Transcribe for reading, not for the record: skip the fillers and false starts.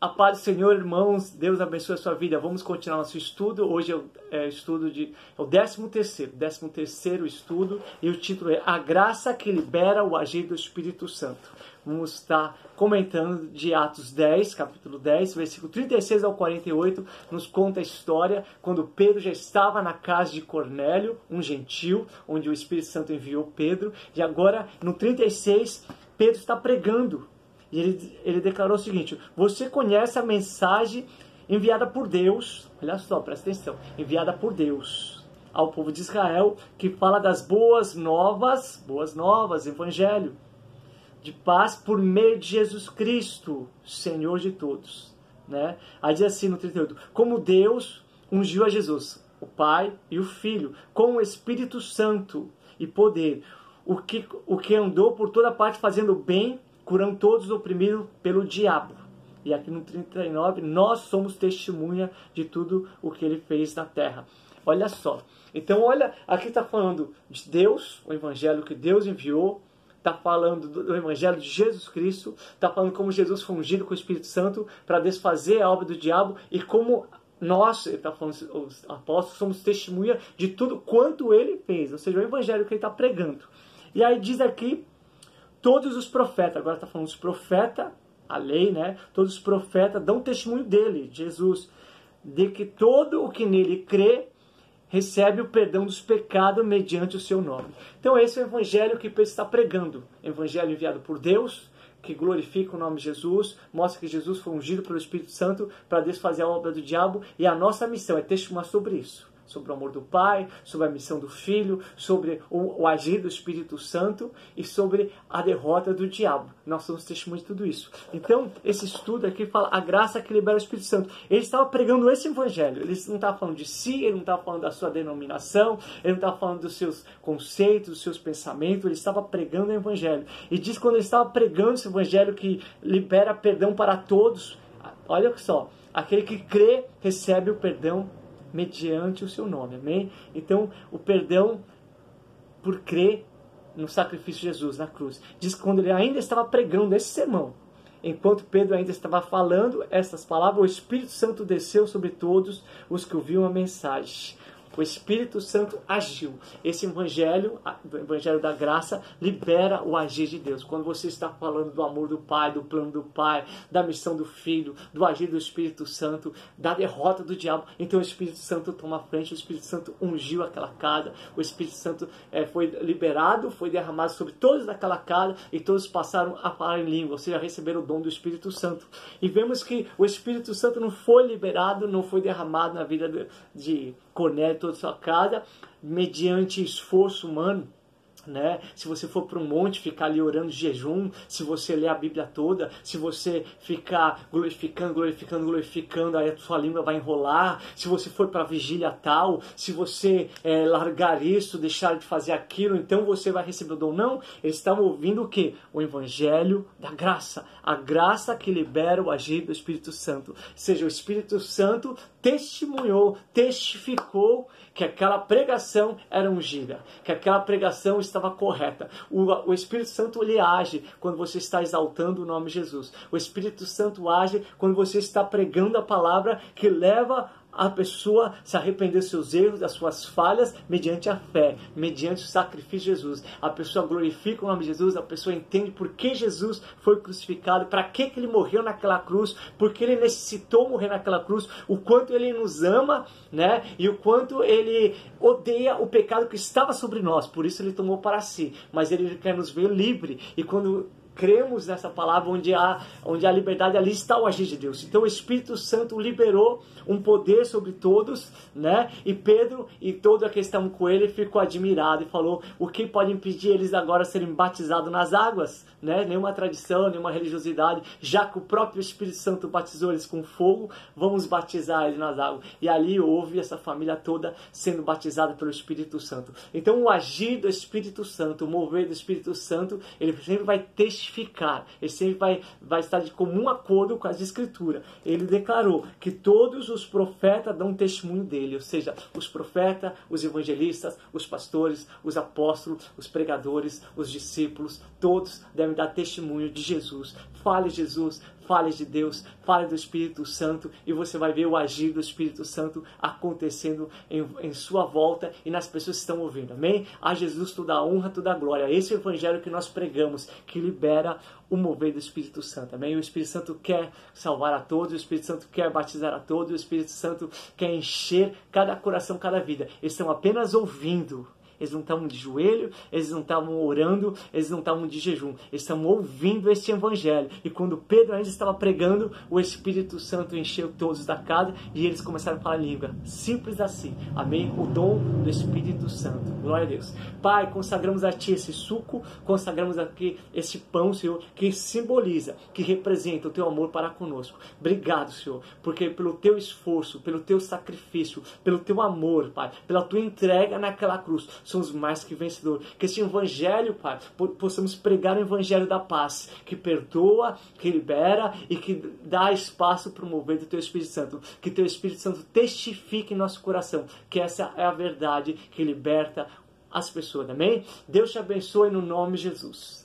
A paz do Senhor, irmãos, Deus abençoe a sua vida. Vamos continuar nosso estudo. Hoje é o 13º estudo e o título é A Graça que Libera o Agir do Espírito Santo. Vamos estar comentando de Atos 10, capítulo 10, versículo 36 ao 48, nos conta a história quando Pedro já estava na casa de Cornélio, um gentil, onde o Espírito Santo enviou Pedro, e agora no 36 Pedro está pregando. E ele declarou o seguinte: você conhece a mensagem enviada por Deus, olha só, presta atenção, enviada por Deus ao povo de Israel, que fala das boas novas, evangelho, de paz por meio de Jesus Cristo, Senhor de todos. Né? Aí diz assim no 38, como Deus ungiu a Jesus, o Pai e o Filho, com o Espírito Santo e poder, o que andou por toda parte fazendo bem, curando todos os oprimidos pelo diabo. E aqui no 39, nós somos testemunha de tudo o que ele fez na terra. Olha só. Então, olha, aqui está falando de Deus, o evangelho que Deus enviou, está falando do evangelho de Jesus Cristo, está falando como Jesus foi ungido com o Espírito Santo para desfazer a obra do diabo e como nós, ele está falando, os apóstolos, somos testemunha de tudo quanto ele fez, ou seja, o evangelho que ele está pregando. E aí diz aqui, todos os profetas, agora está falando dos profetas, a lei, né? Todos os profetas dão testemunho dele, Jesus, de que todo o que nele crê recebe o perdão dos pecados mediante o seu nome. Então esse é o evangelho que Pedro está pregando. Evangelho enviado por Deus, que glorifica o nome de Jesus, mostra que Jesus foi ungido pelo Espírito Santo para desfazer a obra do diabo, e a nossa missão é testemunhar sobre isso. Sobre o amor do Pai, sobre a missão do Filho, sobre o agir do Espírito Santo e sobre a derrota do diabo. Nós somos testemunhas de tudo isso. Então, esse estudo aqui fala a graça que libera o Espírito Santo. Ele estava pregando esse evangelho. Ele não estava falando de si, ele não estava falando da sua denominação, ele não estava falando dos seus conceitos, dos seus pensamentos, ele estava pregando o evangelho. E diz que quando ele estava pregando esse evangelho que libera perdão para todos, olha só, aquele que crê recebe o perdão mediante o seu nome, amém? Então, o perdão por crer no sacrifício de Jesus na cruz. Diz que quando ele ainda estava pregando esse sermão, enquanto Pedro ainda estava falando essas palavras, o Espírito Santo desceu sobre todos os que ouviam a mensagem. O Espírito Santo agiu. Esse evangelho, o evangelho da graça, libera o agir de Deus. Quando você está falando do amor do Pai, do plano do Pai, da missão do Filho, do agir do Espírito Santo, da derrota do diabo, então o Espírito Santo toma a frente, o Espírito Santo ungiu aquela casa, o Espírito Santo foi liberado, foi derramado sobre todos daquela casa e todos passaram a falar em língua, ou seja, receberam o dom do Espírito Santo. E vemos que o Espírito Santo não foi liberado, não foi derramado na vida de Cornélio, toda a sua casa, mediante esforço humano, né? Se você for para um monte, ficar ali orando de jejum, se você ler a Bíblia toda, se você ficar glorificando, aí a sua língua vai enrolar, se você for para a vigília tal, se você largar isso, deixar de fazer aquilo, então você vai receber o dom. Não, eles estavam ouvindo o quê? O evangelho da graça, a graça que libera o agir do Espírito Santo. Ou seja, o Espírito Santo testificou que aquela pregação era ungida, que aquela pregação estava correta. O Espírito Santo, ele age quando você está exaltando o nome de Jesus. O Espírito Santo age quando você está pregando a palavra que leva a pessoa se arrepender dos seus erros, das suas falhas, mediante a fé, mediante o sacrifício de Jesus. A pessoa glorifica o nome de Jesus, a pessoa entende por que Jesus foi crucificado, para que ele morreu naquela cruz, porque ele necessitou morrer naquela cruz, o quanto ele nos ama, né? E o quanto ele odeia o pecado que estava sobre nós, por isso ele tomou para si, mas ele quer nos ver livre, e quando cremos nessa palavra, onde há liberdade, ali está o agir de Deus. Então o Espírito Santo liberou um poder sobre todos, né? E Pedro e todos aqueles que estavam com ele ficou admirado e falou: o que pode impedir eles agora serem batizados nas águas? Né? Nenhuma tradição, nenhuma religiosidade, já que o próprio Espírito Santo batizou eles com fogo, vamos batizar eles nas águas. E ali houve essa família toda sendo batizada pelo Espírito Santo. Então o agir do Espírito Santo, o mover do Espírito Santo, ele sempre vai testificar, ele sempre vai estar de comum acordo com as Escrituras. Ele declarou que todos os profetas dão testemunho dele, ou seja, os profetas, os evangelistas, os pastores, os apóstolos, os pregadores, os discípulos, todos devem dar testemunho de Jesus. Fale Jesus, fale de Deus, fale do Espírito Santo e você vai ver o agir do Espírito Santo acontecendo em sua volta e nas pessoas que estão ouvindo. Amém? A Jesus toda a honra, toda a glória. Esse é o evangelho que nós pregamos, que libera o mover do Espírito Santo. Amém? O Espírito Santo quer salvar a todos, o Espírito Santo quer batizar a todos, o Espírito Santo quer encher cada coração, cada vida. Eles estão apenas ouvindo. Eles não estavam de joelho, eles não estavam orando, eles não estavam de jejum. Eles estavam ouvindo este evangelho. E quando Pedro ainda estava pregando, o Espírito Santo encheu todos da casa e eles começaram a falar língua. Simples assim. Amém? O dom do Espírito Santo. Glória a Deus. Pai, consagramos a Ti esse suco, consagramos aqui esse pão, Senhor, que simboliza, que representa o Teu amor para conosco. Obrigado, Senhor, porque pelo Teu esforço, pelo Teu sacrifício, pelo Teu amor, Pai, pela Tua entrega naquela cruz, somos mais que vencedores. Que esse evangelho, Pai, possamos pregar o evangelho da paz, que perdoa, que libera e que dá espaço para o mover do Teu Espírito Santo. Que Teu Espírito Santo testifique em nosso coração que essa é a verdade que liberta as pessoas. Amém? Deus te abençoe no nome de Jesus.